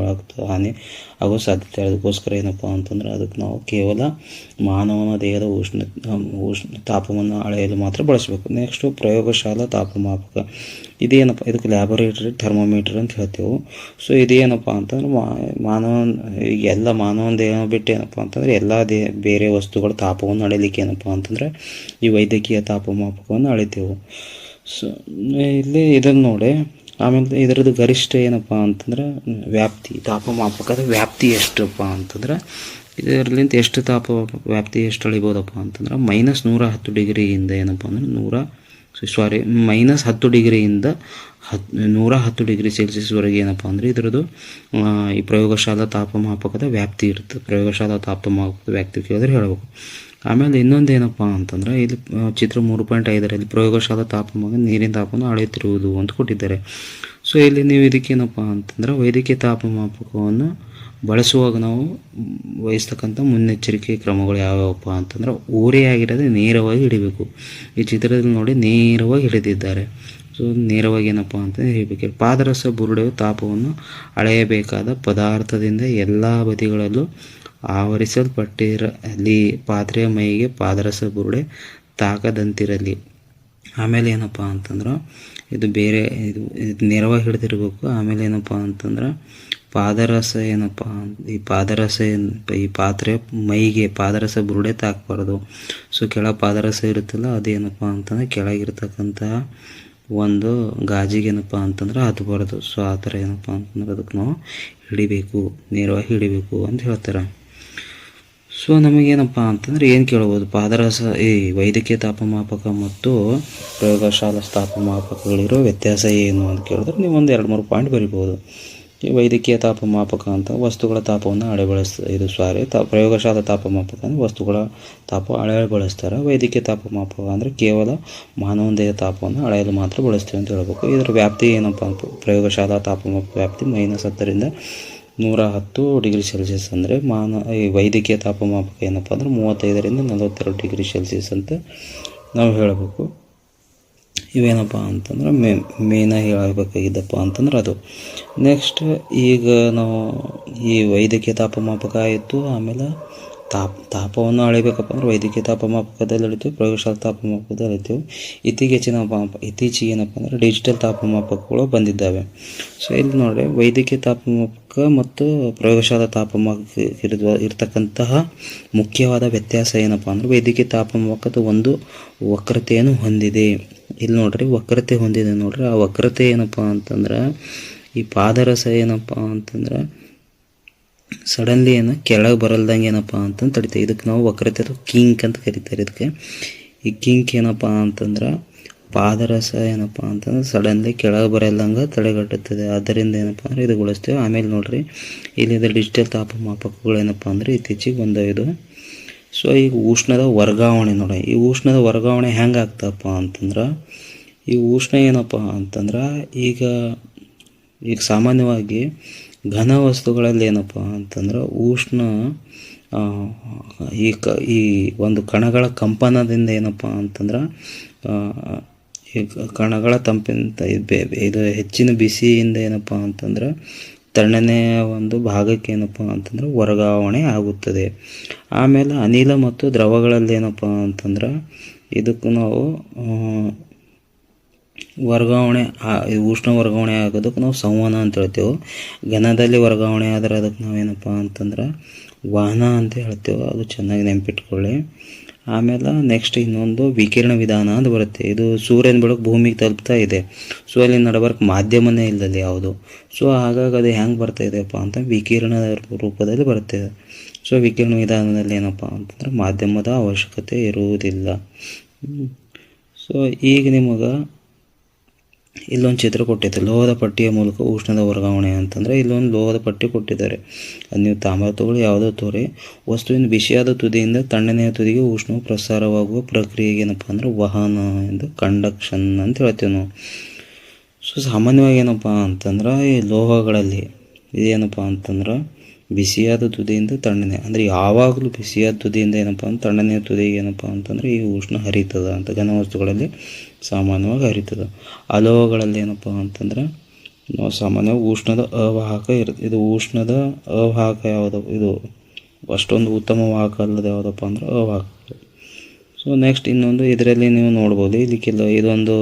ಆಗೋ ಸಾಧ್ಯತೆ. ಅದಕ್ಕೋಸ್ಕರ ಏನಪ್ಪ ಅಂತಂದ್ರೆ ಅದಕ್ಕೆ ನಾವು ಕೇವಲ ಮಾನವನ ದೇಹದ ಉಷ್ಣ ತಾಪವನ್ನು ಅಳೆಯಲು ಮಾತ್ರ ಬಳಸಬೇಕು. ನೆಕ್ಸ್ಟು ಪ್ರಯೋಗಶಾಲಾ ತಾಪಮಾಪಕ. ಇದೇನಪ್ಪ ಇದಕ್ಕೆ ಲ್ಯಾಬೊರೇಟರಿ ಥರ್ಮೋಮೀಟರ್ ಅಂತ ಹೇಳ್ತೇವೆ. ಸೊ ಇದೇನಪ್ಪ ಅಂತಂದ್ರೆ ಎಲ್ಲ ಮಾನವನ ದೇಹ ಬಿಟ್ಟು ಏನಪ್ಪ ಅಂತಂದರೆ ಎಲ್ಲ ಬೇರೆ ವಸ್ತುಗಳ ತಾಪವನ್ನು ಅಳೆಯಲಿಕ್ಕೆ ಏನಪ್ಪ ಅಂತಂದರೆ ಈ ವೈದ್ಯಕೀಯ ತಾಪಮಾಪಕವನ್ನು ಅಳಿತೇವೆ. ಸೊ ಇಲ್ಲಿ ಇದನ್ನು ನೋಡಿ. ಆಮೇಲೆ ಇದರದ್ದು ಗರಿಷ್ಠ ಏನಪ್ಪ ಅಂತಂದ್ರೆ ವ್ಯಾಪ್ತಿ, ತಾಪಮಾಪಕದ ವ್ಯಾಪ್ತಿ ಎಷ್ಟಪ್ಪ ಅಂತಂದ್ರೆ ಇದರಲ್ಲಿಂದ ಎಷ್ಟು ವ್ಯಾಪ್ತಿ ಎಷ್ಟು ಅಳಿಬೋದಪ್ಪ ಅಂತಂದ್ರೆ -110 ಡಿಗ್ರಿಯಿಂದ ಏನಪ್ಪ ಅಂದ್ರೆ -10 ಡಿಗ್ರಿಯಿಂದ 110 ಡಿಗ್ರಿ ಸೆಲ್ಸಿಯಸ್ವರೆಗೆ ಏನಪ್ಪ ಅಂದರೆ ಇದರದ್ದು ಈ ಪ್ರಯೋಗಶಾಲಾ ತಾಪಮಾಪಕದ ವ್ಯಾಪ್ತಿ ಇರುತ್ತೆ. ಪ್ರಯೋಗಶಾಲಾ ತಾಪಮಾಪಕದ ವ್ಯಾಪ್ತಿ ಕೇಳಿದ್ರೆ ಹೇಳಬೇಕು. ಆಮೇಲೆ ಇನ್ನೊಂದು ಏನಪ್ಪ ಅಂತಂದ್ರೆ ಇಲ್ಲಿ ಚಿತ್ರ 3.5ರಲ್ಲಿ ಪ್ರಯೋಗಶಾಲಾ ತಾಪಮಾನ ನೀರಿನ ತಾಪವನ್ನು ಅಳೆಯುತ್ತಿರುವುದು ಅಂತ ಕೊಟ್ಟಿದ್ದಾರೆ. ಸೊ ಇಲ್ಲಿ ನೀವು ಇದಕ್ಕೇನಪ್ಪ ಅಂತಂದ್ರೆ ವೈದ್ಯಕೀಯ ತಾಪಮಾಪಕವನ್ನು ಬಳಸುವಾಗ ನಾವು ವಹಿಸ್ತಕ್ಕಂಥ ಮುನ್ನೆಚ್ಚರಿಕೆ ಕ್ರಮಗಳು ಯಾವ್ಯಾವಪ್ಪ ಅಂತಂದ್ರೆ ಓರೆಯಾಗಿರೋದೇ ನೇರವಾಗಿ ಹಿಡಿಬೇಕು. ಈ ಚಿತ್ರದಲ್ಲಿ ನೋಡಿ ನೇರವಾಗಿ ಹಿಡಿದಿದ್ದಾರೆ. ಸೊ ನೇರವಾಗಿ ಏನಪ್ಪ ಅಂತಂದರೆ ಹೇಳಬೇಕು. ಪಾದರಸ ಬುರುಡೆಯು ತಾಪವನ್ನು ಅಳೆಯಬೇಕಾದ ಪದಾರ್ಥದಿಂದ ಎಲ್ಲ ಬದಿಗಳಲ್ಲೂ ಆವರಿಸಲ್ಪಟ್ಟಿರಲಿ. ಪಾತ್ರೆಯ ಮೈಗೆ ಪಾದರಸ ಬುರುಡೆ ತಾಕದಂತಿರಲಿ. ಆಮೇಲೆ ಏನಪ್ಪ ಅಂತಂದ್ರೆ ಇದು ನೇರವಾಗಿ ಹಿಡಿದಿರಬೇಕು. ಆಮೇಲೆ ಏನಪ್ಪ ಅಂತಂದ್ರೆ ಪಾದರಸ ಈ ಪಾತ್ರೆ ಮೈಗೆ ಪಾದರಸ ಬುರುಡೆ ತಾಕಬಾರ್ದು. ಸೊ ಕೆಳ ಪಾದರಸ ಇರುತ್ತಲ್ಲ ಅದೇನಪ್ಪ ಅಂತಂದ್ರೆ ಕೆಳಗಿರ್ತಕ್ಕಂತಹ ಒಂದು ಗಾಜಿಗೆ ಏನಪ್ಪ ಅಂತಂದ್ರೆ ಹತ್ತಬಾರ್ದು. ಸೊ ಆ ಥರ ಏನಪ್ಪ ಅಂತಂದ್ರೆ ಅದಕ್ಕೆ ನಾವು ನೇರವಾಗಿ ಹಿಡಿಬೇಕು ಅಂತ ಹೇಳ್ತಾರೆ. ಸೊ ನಮಗೇನಪ್ಪ ಅಂತಂದರೆ ಏನು ಕೇಳ್ಬೋದು, ಪಾದರಸ ಈ ವೈದ್ಯಕೀಯ ತಾಪಮಾಪಕ ಮತ್ತು ಪ್ರಯೋಗಶಾಲಾ ತಾಪಮಾಪಕಗಳಿರೋ ವ್ಯತ್ಯಾಸ ಏನು ಅಂತ ಕೇಳಿದ್ರೆ ನೀವು ಒಂದು 2-3 ಪಾಯಿಂಟ್ ಬರಿಬೋದು. ಈ ವೈದ್ಯಕೀಯ ತಾಪಮಾಪಕ ಅಂತ ವಸ್ತುಗಳ ತಾಪವನ್ನು ಪ್ರಯೋಗಶಾಲಾ ತಾಪಮಾಪಕ ಅಂದರೆ ವಸ್ತುಗಳ ತಾಪ ಅಳೆಯಲು ಬಳಸ್ತಾರೆ. ವೈದ್ಯಕೀಯ ತಾಪಮಾಪಕ ಅಂದರೆ ಕೇವಲ ಮಾನವ ತಾಪವನ್ನು ಅಳೆಯಲು ಮಾತ್ರ ಬಳಸ್ತೀವಿ ಅಂತ ಹೇಳ್ಬೇಕು. ಇದರ ವ್ಯಾಪ್ತಿ ಏನಪ್ಪ ಅಂತ ಪ್ರಯೋಗಶಾಲಾ ತಾಪಮಾಪಕ ವ್ಯಾಪ್ತಿ -10ರಿಂದ 110 ಡಿಗ್ರಿ ಸೆಲ್ಸಿಯಸ್ ಅಂದರೆ ಈ ವೈದ್ಯಕೀಯ ತಾಪಮಾಪಕ ಏನಪ್ಪ ಅಂದರೆ 35ರಿಂದ 42 ಡಿಗ್ರಿ ಸೆಲ್ಸಿಯಸ್ ಅಂತ ನಾವು ಹೇಳಬೇಕು. ಇವೇನಪ್ಪ ಅಂತಂದ್ರೆ ಮೇನಾಗಿ ಹೇಳಬೇಕಾಗಿದ್ದಪ್ಪ ಅಂತಂದ್ರೆ ಅದು. ನೆಕ್ಸ್ಟ್ ಈಗ ನಾವು ಈ ವೈದ್ಯಕೀಯ ತಾಪಮಾಪಕ ಆಯಿತು, ಆಮೇಲೆ ತಾಪವನ್ನು ಅಳಿಬೇಕಪ್ಪ ಅಂದ್ರೆ ವೈದ್ಯಕೀಯ ತಾಪಮಾಪಕದಲ್ಲಿ ಅಳಿತೀವಿ, ಪ್ರಯೋಗಶಾಲಾ ತಾಪಮಾಪಕದಲ್ಲಿ ಅಳಿತೀವಿ. ಇತ್ತೀಚೆಗೆ ಏನಪ್ಪ ಅಂದರೆ ಡಿಜಿಟಲ್ ತಾಪಮಾಪಕಗಳು ಬಂದಿದ್ದಾವೆ. ಸೊ ಇಲ್ಲಿ ನೋಡಿ, ವೈದ್ಯಕೀಯ ತಾಪಮಾಪಕ ಮತ್ತು ಪ್ರಯೋಗಶಾಲಾ ತಾಪಮಾಪಕ ಇರತಕ್ಕಂತಹ ಮುಖ್ಯವಾದ ವ್ಯತ್ಯಾಸ ಏನಪ್ಪ ಅಂದರೆ ವೈದ್ಯಕೀಯ ತಾಪಮಾಪಕದ ಒಂದು ವಕ್ರತೆಯನ್ನು ಹೊಂದಿದೆ. ಇಲ್ಲಿ ನೋಡ್ರಿ ವಕ್ರತೆ ಹೊಂದಿದೆ ನೋಡ್ರಿ. ಆ ವಕ್ರತೆ ಏನಪ್ಪ ಅಂತಂದ್ರೆ ಈ ಪಾದರಸ ಏನಪ್ಪ ಅಂತಂದ್ರೆ ಸಡನ್ಲಿ ಕೆಳಗೆ ಬರಲ್ದಂಗೆ ಏನಪ್ಪ ಅಂತಂದು ತಡಿತೇವೆ. ಇದಕ್ಕೆ ನಾವು ವಕ್ರತೆ ಕಿಂಕ್ ಅಂತ ಕರಿತಾರೆ. ಇದಕ್ಕೆ ಈ ಕಿಂಕ್ ಏನಪ್ಪ ಅಂತಂದ್ರೆ ಪಾದರಸ ಏನಪ್ಪ ಅಂತಂದ್ರೆ ಸಡನ್ಲಿ ಕೆಳಗೆ ಬರಲ್ದಂಗೆ ತಡೆಗಟ್ಟುತ್ತದೆ. ಆದ್ದರಿಂದ ಏನಪ್ಪ ಅಂದರೆ ಇದು ಬಳಸ್ತೇವೆ. ಆಮೇಲೆ ನೋಡ್ರಿ ಇಲ್ಲಿದೆ ಡಿಜಿಟಲ್ ತಾಪಮಾಪಕಗಳು ಏನಪ್ಪ ಅಂದರೆ ಇತ್ತೀಚೆಗೆ ಬಂದವು. ಸೊ ಈಗ ಉಷ್ಣದ ವರ್ಗಾವಣೆ ನೋಡಿ, ಈ ಉಷ್ಣದ ವರ್ಗಾವಣೆ ಹೆಂಗೆ ಆಗ್ತಪ್ಪ ಅಂತಂದ್ರೆ ಈ ಉಷ್ಣ ಏನಪ್ಪ ಅಂತಂದ್ರೆ ಈಗ ಸಾಮಾನ್ಯವಾಗಿ ಘನ ವಸ್ತುಗಳಲ್ಲಿ ಏನಪ್ಪ ಅಂತಂದ್ರೆ ಉಷ್ಣ ಈ ಒಂದು ಕಣಗಳ ಕಂಪನದಿಂದ ಏನಪ್ಪ ಅಂತಂದ್ರೆ ಈ ಕಣಗಳ ತಂಪಿನ ಇದು ಹೆಚ್ಚಿನ ಬಿಸಿಯಿಂದ ಏನಪ್ಪ ಅಂತಂದ್ರೆ ತಣ್ಣನೆಯ ಒಂದು ಭಾಗಕ್ಕೆ ಏನಪ್ಪ ಅಂತಂದ್ರೆ ವರ್ಗಾವಣೆ ಆಗುತ್ತದೆ. ಆಮೇಲೆ ಅನಿಲ ಮತ್ತು ದ್ರವಗಳಲ್ಲಿ ಏನಪ್ಪ ಅಂತಂದ್ರೆ ಇದಕ್ಕೂ ನಾವು ಉಷ್ಣ ವರ್ಗಾವಣೆ ಆಗೋದಕ್ಕೆ ನಾವು ಸಂವಹನ ಅಂತ ಹೇಳ್ತೇವೆ. ಘನದಲ್ಲಿ ವರ್ಗಾವಣೆ ಆದರೆ ಅದಕ್ಕೆ ನಾವೇನಪ್ಪ ಅಂತಂದ್ರೆ ವಹನ ಅಂತ ಹೇಳ್ತೇವೆ. ಅದು ಚೆನ್ನಾಗಿ ನೆನಪಿಟ್ಕೊಳ್ಳಿ. ಆಮೇಲೆ ನೆಕ್ಸ್ಟ್ ಇನ್ನೊಂದು ವಿಕಿರಣ ವಿಧಾನ ಅಂತ ಬರುತ್ತೆ. ಇದು ಸೂರ್ಯನ ಬೆಳಕು ಭೂಮಿಗೆ ತಲುಪ್ತಾ ಇದೆ. ಸೊ ಅಲ್ಲಿ ನಡಬರ್ಕ್ ಮಾಧ್ಯಮನೇ ಇಲ್ಲದಲ್ಲಿ ಯಾವುದು. ಸೊ ಹಾಗಾಗಿ ಅದು ಹೆಂಗೆ ಬರ್ತಾ ಇದೆಯಪ್ಪ ಅಂತ ವಿಕಿರಣದ ರೂಪದಲ್ಲಿ ಬರ್ತದೆ. ಸೊ ವಿಕಿರಣ ವಿಧಾನದಲ್ಲಿ ಏನಪ್ಪ ಅಂತಂದ್ರೆ ಮಾಧ್ಯಮದ ಅವಶ್ಯಕತೆ ಇರುವುದಿಲ್ಲ. ಸೊ ಈಗ ನಿಮಗೆ ಇಲ್ಲೊಂದು ಚಿತ್ರ ಕೊಟ್ಟಿದೆ, ಲೋಹದ ಪಟ್ಟಿಯ ಮೂಲಕ ಉಷ್ಣದ ವರ್ಗಾವಣೆ ಅಂತಂದರೆ ಇಲ್ಲೊಂದು ಲೋಹದ ಪಟ್ಟಿ ಕೊಟ್ಟಿದ್ದಾರೆ. ಅದು ನೀವು ತಾಮ್ರ ತಗೊಳ್ಳಿ, ಯಾವುದೋ ತೋರಿ, ವಸ್ತುವಿನ ಬಿಸಿಯಾದ ತುದಿಯಿಂದ ತಣ್ಣನೆಯ ತುದಿಗೆ ಉಷ್ಣವು ಪ್ರಸಾರವಾಗುವ ಪ್ರಕ್ರಿಯೆಗೆ ಏನಪ್ಪ ಅಂದರೆ ವಹನ ಎಂದು ಕಂಡಕ್ಷನ್ ಅಂತ ಹೇಳ್ತೇವೆ ನಾವು. ಸೊ ಸಾಮಾನ್ಯವಾಗಿ ಏನಪ್ಪ ಅಂತಂದ್ರೆ ಈ ಲೋಹಗಳಲ್ಲಿ ಇದೇನಪ್ಪ ಅಂತಂದ್ರೆ ಬಿಸಿಯಾದ ತುದಿಯಿಂದ ತಣ್ಣನೆ ಅಂದರೆ ಯಾವಾಗಲೂ ಬಿಸಿಯಾದ ತುದಿಯಿಂದ ಏನಪ್ಪ ಅಂತ ತಣ್ಣನೆಯ ತುದಿಗೆ ಏನಪ್ಪ ಅಂತಂದರೆ ಈ ಉಷ್ಣ ಹರಿತದ ಅಂತ ಘನ ವಸ್ತುಗಳಲ್ಲಿ ಸಾಮಾನ್ಯವಾಗಿ ಹರಿತದ. ಅಲೋಹಗಳಲ್ಲಿ ಏನಪ್ಪ ಅಂತಂದ್ರೆ ನಾವು ಸಾಮಾನ್ಯವಾಗಿ ಉಷ್ಣದ ಅವಾಹಕ ಇರುತ್ತೆ. ಇದು ಉಷ್ಣದ ಅವಾಹಕ ಯಾವುದು, ಇದು ಅಷ್ಟೊಂದು ಉತ್ತಮ ವಾಹಕ ಅಲ್ಲದ ಯಾವುದಪ್ಪ ಅಂದ್ರೆ ಅವಾಹಕ. ಸೊ ನೆಕ್ಸ್ಟ್ ಇನ್ನೊಂದು ಇದರಲ್ಲಿ ನೀವು ನೋಡ್ಬೋದು, ಇಲ್ಲಿ ಇದೊಂದು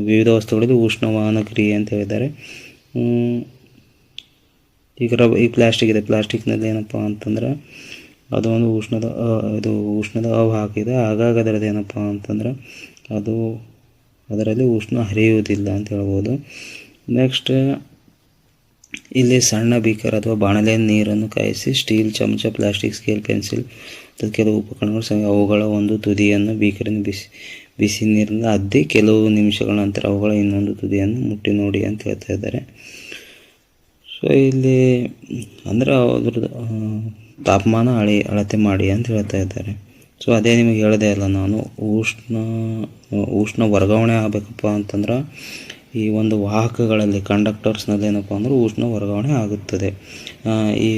ವಿವಿಧ ವಸ್ತುಗಳಲ್ಲಿ ಉಷ್ಣವಾಹನ ಕ್ರಿಯೆ ಅಂತ ಹೇಳಿದ್ದಾರೆ. ಈ ಪ್ಲಾಸ್ಟಿಕ್ ಇದೆ, ಪ್ಲಾಸ್ಟಿಕ್ನಲ್ಲಿ ಏನಪ್ಪ ಅಂತಂದ್ರೆ ಅದು ಒಂದು ಉಷ್ಣದ ಅವಾಹಕ ಇದೆ. ಹಾಗಾಗಿ ಅದರದ್ದು ಏನಪ್ಪ ಅಂತಂದ್ರೆ ಅದರಲ್ಲಿ ಉಷ್ಣ ಹರಿಯುವುದಿಲ್ಲ ಅಂತ ಹೇಳ್ಬೋದು. ನೆಕ್ಸ್ಟ್ ಇಲ್ಲಿ ಸಣ್ಣ ಬೀಕರ್ ಅಥವಾ ಬಾಣಲೆ ನೀರನ್ನು ಕಾಯಿಸಿ ಸ್ಟೀಲ್ ಚಮಚ, ಪ್ಲಾಸ್ಟಿಕ್ ಸ್ಕೇಲ್, ಪೆನ್ಸಿಲ್ ಕೆಲವು ಉಪಕರಣಗಳು ಅವುಗಳ ಒಂದು ತುದಿಯನ್ನು ಬೀಕರಿನ ಬಿಸಿ ನೀರಿನಿಂದ ಅದ್ದಿ ಕೆಲವು ನಿಮಿಷಗಳ ನಂತರ ಅವುಗಳ ಇನ್ನೊಂದು ತುದಿಯನ್ನು ಮುಟ್ಟಿ ನೋಡಿ ಅಂತ ಹೇಳ್ತಾ ಇದ್ದಾರೆ. ಸೊ ಇಲ್ಲಿ ಅಂದರೆ ಅದ್ರದ್ದು ತಾಪಮಾನ ಅಳತೆ ಮಾಡಿ ಅಂತ ಹೇಳ್ತಾ ಇದ್ದಾರೆ. ಸೊ ಅದೇ ನಿಮಗೆ ಹೇಳಿದೆ ಅಲ್ಲ ನಾನು, ಉಷ್ಣ ವರ್ಗಾವಣೆ ಆಗಬೇಕಪ್ಪ ಅಂತಂದ್ರೆ ಈ ಒಂದು ವಾಹಕಗಳಲ್ಲಿ ಕಂಡಕ್ಟರ್ಸ್ನಲ್ಲಿ ಏನಪ್ಪ ಅಂದ್ರೆ ಉಷ್ಣ ವರ್ಗಾವಣೆ ಆಗುತ್ತದೆ. ಈ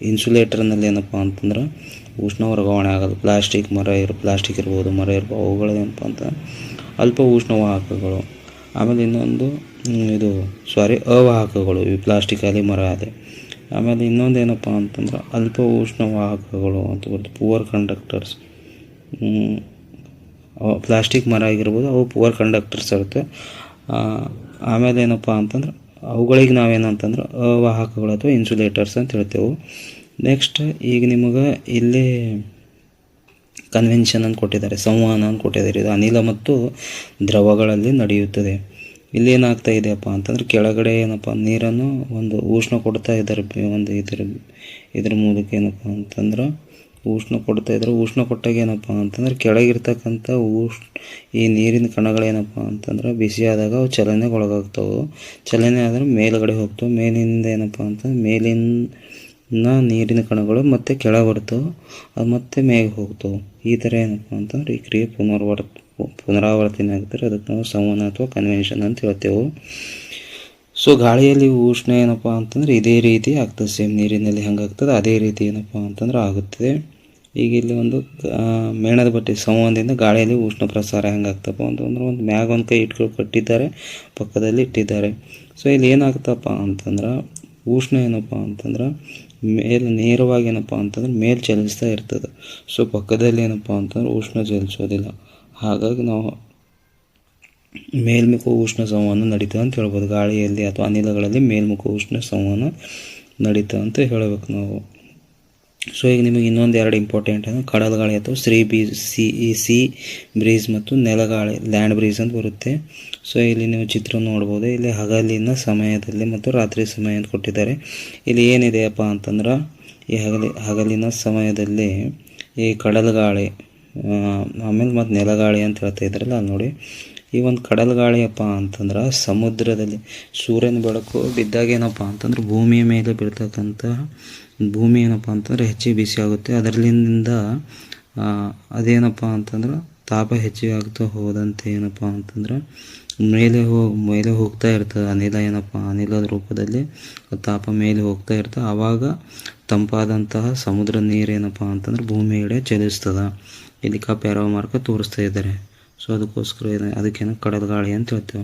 ಇನ್ಸುಲೇಟರ್ನಲ್ಲಿ ಏನಪ್ಪ ಅಂತಂದ್ರೆ ಉಷ್ಣ ವರ್ಗಾವಣೆ ಆಗೋದು. ಪ್ಲಾಸ್ಟಿಕ್ ಇರ್ಬೋದು, ಮರ ಇರ್ಬೋದು, ಅವುಗಳು ಏನಪ್ಪ ಅಂತ ಅಲ್ಪ ಉಷ್ಣ ವಾಹಕಗಳು. ಆಮೇಲೆ ಇನ್ನೊಂದು ಅವಾಹಕಗಳು, ಈ ಪ್ಲಾಸ್ಟಿಕ್ ಆಗಲಿ ಮರ ಆಗಲಿ. ಆಮೇಲೆ ಇನ್ನೊಂದು ಏನಪ್ಪ ಅಂತಂದ್ರೆ ಅಲ್ಪ ಉಷ್ಣ ವಾಹಕಗಳು ಅಂತ ಬರುತ್ತೆ, ಪುವರ್ ಕಂಡಕ್ಟರ್ಸ್. ಪ್ಲಾಸ್ಟಿಕ್ ಮರ ಆಗಿರ್ಬೋದು, ಅವು ಪುವರ್ ಕಂಡಕ್ಟರ್ಸ್ ಇರುತ್ತೆ. ಆಮೇಲೆ ಏನಪ್ಪ ಅಂತಂದ್ರೆ ಅವುಗಳಿಗೆ ನಾವೇನಂತಂದ್ರೆ ಅವಾಹಕಗಳು ಅಥವಾ ಇನ್ಸುಲೇಟರ್ಸ್ ಅಂತ ಹೇಳ್ತೇವೆ. ನೆಕ್ಸ್ಟ್ ಈಗ ನಿಮಗೆ ಇಲ್ಲಿ ಕನ್ವೆನ್ಷನ್ ಅಂತ ಕೊಟ್ಟಿದ್ದಾರೆ, ಸಂವಹನ ಅಂತ ಕೊಟ್ಟಿದ್ದಾರೆ. ಇದು ಅನಿಲ ಮತ್ತು ದ್ರವಗಳಲ್ಲಿ ನಡೆಯುತ್ತದೆ. ಇಲ್ಲಿ ಏನಾಗ್ತಾ ಇದೆಯಪ್ಪ ಅಂತಂದ್ರೆ ಕೆಳಗಡೆ ಏನಪ್ಪ ನೀರನ್ನು ಒಂದು ಉಷ್ಣ ಕೊಡ್ತಾ ಇದ್ದಾರೆ, ಒಂದು ಇದ್ರ ಮೂಲಕ ಏನಪ್ಪ ಅಂತಂದ್ರೆ ಉಷ್ಣ ಕೊಡ್ತಾಯಿದ್ರು. ಉಷ್ಣ ಕೊಟ್ಟಾಗ ಏನಪ್ಪ ಅಂತಂದ್ರೆ ಕೆಳಗಿರ್ತಕ್ಕಂಥ ಈ ನೀರಿನ ಕಣಗಳೇನಪ್ಪ ಅಂತಂದ್ರೆ ಬಿಸಿ ಆದಾಗ ಅವು ಚಲನೆಗೆ ಒಳಗಾಗ್ತಾವೆ. ಚಲನೆ ಆದರೆ ಮೇಲುಗಡೆ ಹೋಗ್ತವೆ. ಮೇಲಿಂದ ಏನಪ್ಪ ಅಂತಂದ್ರೆ ಮೇಲಿನ ನೀರಿನ ಕಣಗಳು ಮತ್ತೆ ಕೆಳಗೆ ಬರ್ತವೆ, ಅದು ಮತ್ತೆ ಮೇಗೆ ಹೋಗ್ತವೆ. ಈ ಥರ ಏನಪ್ಪ ಅಂತಂದ್ರೆ ಈ ಕ್ರಿಯೆ ಪುನರಾವರ್ತನೆ ಆಗ್ತಾರೆ. ಅದಕ್ಕೆ ನಾವು ಸಂವಹನ ಅಥವಾ ಕನ್ವೆನ್ಷನ್ ಅಂತ ಹೇಳ್ತೇವೆ. ಸೊ ಗಾಳಿಯಲ್ಲಿ ಉಷ್ಣ ಏನಪ್ಪ ಅಂತಂದ್ರೆ ಇದೇ ರೀತಿ ಆಗ್ತದೆ. ಸೇಮ್ ನೀರಿನಲ್ಲಿ ಹೆಂಗಾಗ್ತದೆ ಅದೇ ರೀತಿ ಏನಪ್ಪ ಅಂತಂದ್ರೆ ಆಗುತ್ತದೆ. ಈಗ ಇಲ್ಲಿ ಒಂದು ಮೇಣದ ಬಟ್ಟೆ ಸಂವಹನದಿಂದ ಗಾಳಿಯಲ್ಲಿ ಉಷ್ಣ ಪ್ರಸಾರ ಹೆಂಗಾಗ್ತಪ್ಪ ಅಂತಂದ್ರೆ ಒಂದು ಮ್ಯಾಗ ಒಂದು ಕೈ ಇಟ್ಕೊಂಡು ಕಟ್ಟಿದ್ದಾರೆ, ಪಕ್ಕದಲ್ಲಿ ಇಟ್ಟಿದ್ದಾರೆ. ಸೊ ಇಲ್ಲಿ ಏನಾಗ್ತಪ್ಪ ಅಂತಂದ್ರೆ ಉಷ್ಣ ಏನಪ್ಪ ಅಂತಂದ್ರೆ ಮೇಲೆ ನೇರವಾಗಿ ಏನಪ್ಪ ಅಂತಂದ್ರೆ ಮೇಲೆ ಚಲಿಸ್ತಾ ಇರ್ತದೆ. ಸೊ ಪಕ್ಕದಲ್ಲಿ ಏನಪ್ಪ ಅಂತಂದ್ರೆ ಉಷ್ಣ ಚಲಿಸೋದಿಲ್ಲ. ಹಾಗಾಗಿ ನಾವು ಮೇಲ್ಮುಖ ಉಷ್ಣ ಸಂವಹನ ನಡೀತದೆ ಅಂತ ಹೇಳ್ಬೋದು. ಗಾಳಿಯಲ್ಲಿ ಅಥವಾ ಅನಿಲಗಳಲ್ಲಿ ಮೇಲ್ಮುಖ ಉಷ್ಣ ಸಂವಹನ ನಡೀತದೆ ಅಂತ ಹೇಳಬೇಕು ನಾವು. ಸೊ ಈಗ ನಿಮಗೆ ಇನ್ನೊಂದು ಎರಡು ಇಂಪಾರ್ಟೆಂಟ್ ಅಂದರೆ ಕಡಲ ಗಾಳಿ ಅಥವಾ ಸಿ ಬ್ರೀಸ್ ಮತ್ತು ನೆಲಗಾಳಿ ಲ್ಯಾಂಡ್ ಬ್ರೀಸ್ ಅಂತ ಬರುತ್ತೆ. ಸೊ ಇಲ್ಲಿ ನೀವು ಚಿತ್ರ ನೋಡ್ಬೋದು. ಇಲ್ಲಿ ಹಗಲಿನ ಸಮಯದಲ್ಲಿ ಮತ್ತು ರಾತ್ರಿ ಸಮಯ ಅಂತ ಕೊಟ್ಟಿದ್ದಾರೆ. ಇಲ್ಲಿ ಏನಿದೆಯಪ್ಪ ಅಂತಂದ್ರೆ ಈ ಹಗಲಿನ ಸಮಯದಲ್ಲಿ ಈ ಕಡಲ ಗಾಳಿ ಆಮೇಲೆ ಮತ್ತು ನೆಲಗಾಳಿ ಅಂತ ಹೇಳ್ತಾ ಇದ್ದಾರಲ್ಲ ಅಲ್ಲಿ ನೋಡಿ. ಈ ಒಂದು ಕಡಲ ಗಾಳಿಯಪ್ಪ ಅಂತಂದ್ರೆ ಸಮುದ್ರದಲ್ಲಿ ಸೂರ್ಯನ ಬೆಳಕು ಬಿದ್ದಾಗ ಏನಪ್ಪ ಅಂತಂದ್ರೆ ಭೂಮಿಯ ಮೇಲೆ ಬೀಳ್ತಕ್ಕಂಥ ಭೂಮಿ ಏನಪ್ಪ ಅಂತಂದ್ರೆ ಹೆಚ್ಚಿಗೆ ಬಿಸಿ ಆಗುತ್ತೆ. ಅದರಲ್ಲಿಂದ ಅದೇನಪ್ಪ ಅಂತಂದ್ರೆ ತಾಪ ಹೆಚ್ಚಿಗೆ ಆಗ್ತಾ ಹೋದಂತೆ ಏನಪ್ಪ ಅಂತಂದ್ರೆ ಮೇಲೆ ಹೋಗ್ತಾ ಇರ್ತದೆ. ಅನಿಲದ ರೂಪದಲ್ಲಿ ತಾಪ ಮೇಲೆ ಹೋಗ್ತಾ ಇರ್ತದೆ. ಆವಾಗ ತಂಪಾದಂತಹ ಸಮುದ್ರ ನೀರೇನಪ್ಪ ಅಂತಂದ್ರೆ ಭೂಮಿಯೆಡೆ ಚಲಿಸ್ತದೆ. ಇಲ್ಲಿ ಪ್ಯಾರೋ ಮಾರ್ಕ ತೋರಿಸ್ತಾ ಇದ್ದಾರೆ. ಸೊ ಅದಕ್ಕೋಸ್ಕರ ಅದಕ್ಕೇನೋ ಕಡಲ ಗಾಳಿ ಅಂತ ಹೇಳ್ತೇವೆ.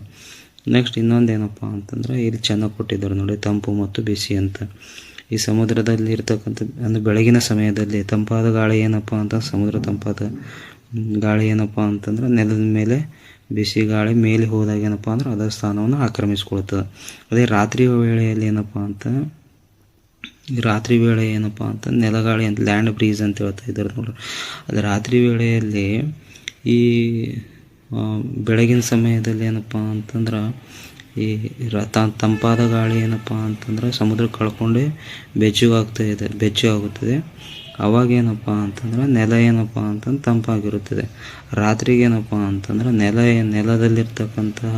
ನೆಕ್ಸ್ಟ್ ಇನ್ನೊಂದು ಏನಪ್ಪ ಅಂತಂದ್ರೆ ಇಲ್ಲಿ ಚೆನ್ನಾಗಿ ಕೊಟ್ಟಿದ್ದಾರೆ ನೋಡಿ, ತಂಪು ಮತ್ತು ಬಿಸಿ ಅಂತ. ಈ ಸಮುದ್ರದಲ್ಲಿ ಇರ್ತಕ್ಕಂಥ ಅಂದರೆ ಬೆಳಗಿನ ಸಮಯದಲ್ಲಿ ತಂಪಾದ ಗಾಳಿ ಏನಪ್ಪ ಅಂತ ಸಮುದ್ರ ತಂಪಾದ ಗಾಳಿ ಏನಪ್ಪ ಅಂತಂದ್ರೆ ನೆಲದ ಮೇಲೆ ಬಿಸಿ ಗಾಳಿ ಮೇಲೆ ಹೋದಾಗ ಏನಪ್ಪ ಅಂದ್ರೆ ಅದರ ಸ್ಥಾನವನ್ನು ಆಕ್ರಮಿಸ್ಕೊಳ್ತದೆ. ಅದೇ ರಾತ್ರಿ ವೇಳೆ ಏನಪ್ಪ ಅಂತ ನೆಲಗಾಳಿ ಅಂತ ಲ್ಯಾಂಡ್ ಬ್ರೀಸ್ ಅಂತ ಹೇಳ್ತಾ ಇದ್ದಾರೆ ನೋಡ್ರಿ. ಅದು ರಾತ್ರಿ ವೇಳೆಯಲ್ಲಿ ಈ ಬೆಳಗಿನ ಸಮಯದಲ್ಲಿ ಏನಪ್ಪ ಅಂತಂದ್ರೆ ಈ ತಂಪಾದ ಗಾಳಿ ಏನಪ್ಪ ಅಂತಂದ್ರೆ ಸಮುದ್ರ ಕಳ್ಕೊಂಡೆ ಬೆಚ್ಚಗಾಗುತ್ತದೆ. ಅವಾಗ ಏನಪ್ಪ ಅಂತಂದ್ರೆ ನೆಲ ಏನಪ್ಪ ಅಂತಂದ್ರೆ ತಂಪಾಗಿರುತ್ತದೆ. ರಾತ್ರಿಗೆ ಏನಪ್ಪ ಅಂತಂದ್ರೆ ನೆಲದಲ್ಲಿರ್ತಕ್ಕಂತಹ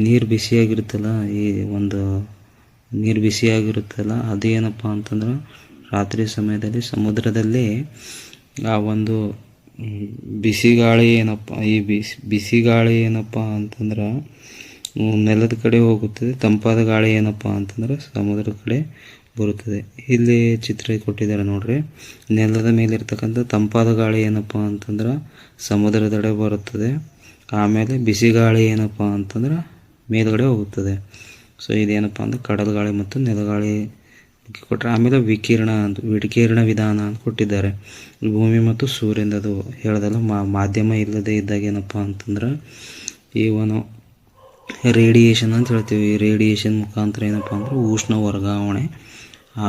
ನೀರು ಬಿಸಿಯಾಗಿರುತ್ತಲ್ಲ, ಈ ಒಂದು ನೀರು ಬಿಸಿಯಾಗಿರುತ್ತಲ್ಲ ಅದೇನಪ್ಪ ಅಂತಂದ್ರೆ ರಾತ್ರಿ ಸಮಯದಲ್ಲಿ ಸಮುದ್ರದಲ್ಲಿ ಆ ಒಂದು ಬಿಸಿಗಾಳಿ ಏನಪ್ಪ ಅಂತಂದ್ರೆ ನೆಲದ ಕಡೆ ಹೋಗುತ್ತದೆ. ತಂಪಾದ ಗಾಳಿ ಏನಪ್ಪ ಅಂತಂದ್ರೆ ಸಮುದ್ರದ ಕಡೆ ಬರುತ್ತದೆ. ಇಲ್ಲಿ ಚಿತ್ರ ಕೊಟ್ಟಿದ್ದಾರೆ ನೋಡ್ರಿ. ನೆಲದ ಮೇಲೆ ಇರ್ತಕ್ಕಂಥ ತಂಪಾದ ಗಾಳಿ ಏನಪ್ಪ ಅಂತಂದ್ರೆ ಸಮುದ್ರದೆಡೆ ಬರುತ್ತದೆ. ಆಮೇಲೆ ಬಿಸಿ ಗಾಳಿ ಏನಪ್ಪ ಅಂತಂದ್ರೆ ಮೇಲ್ಗಡೆ ಹೋಗುತ್ತದೆ. ಸೊ ಇದೇನಪ್ಪ ಅಂದ್ರೆ ಕಡಲ ಗಾಳಿ ಮತ್ತು ನೆಲಗಾಳಿ ಕೊಟ್ಟರೆ. ಆಮೇಲೆ ವಿಕಿರಣ ವಿಧಾನ ಅಂತ ಕೊಟ್ಟಿದ್ದಾರೆ. ಭೂಮಿ ಮತ್ತು ಸೂರ್ಯನ ಅದು ಹೇಳ್ದಲ್ಲ ಮಾಧ್ಯಮ ಇಲ್ಲದೆ ಇದ್ದಾಗ ಏನಪ್ಪ ಅಂತಂದ್ರೆ ಇವನು ರೇಡಿಯೇಷನ್ ಅಂತ ಹೇಳ್ತೀವಿ. ಈ ರೇಡಿಯೇಷನ್ ಮುಖಾಂತರ ಏನಪ್ಪ ಅಂದ್ರೆ ಉಷ್ಣ ವರ್ಗಾವಣೆ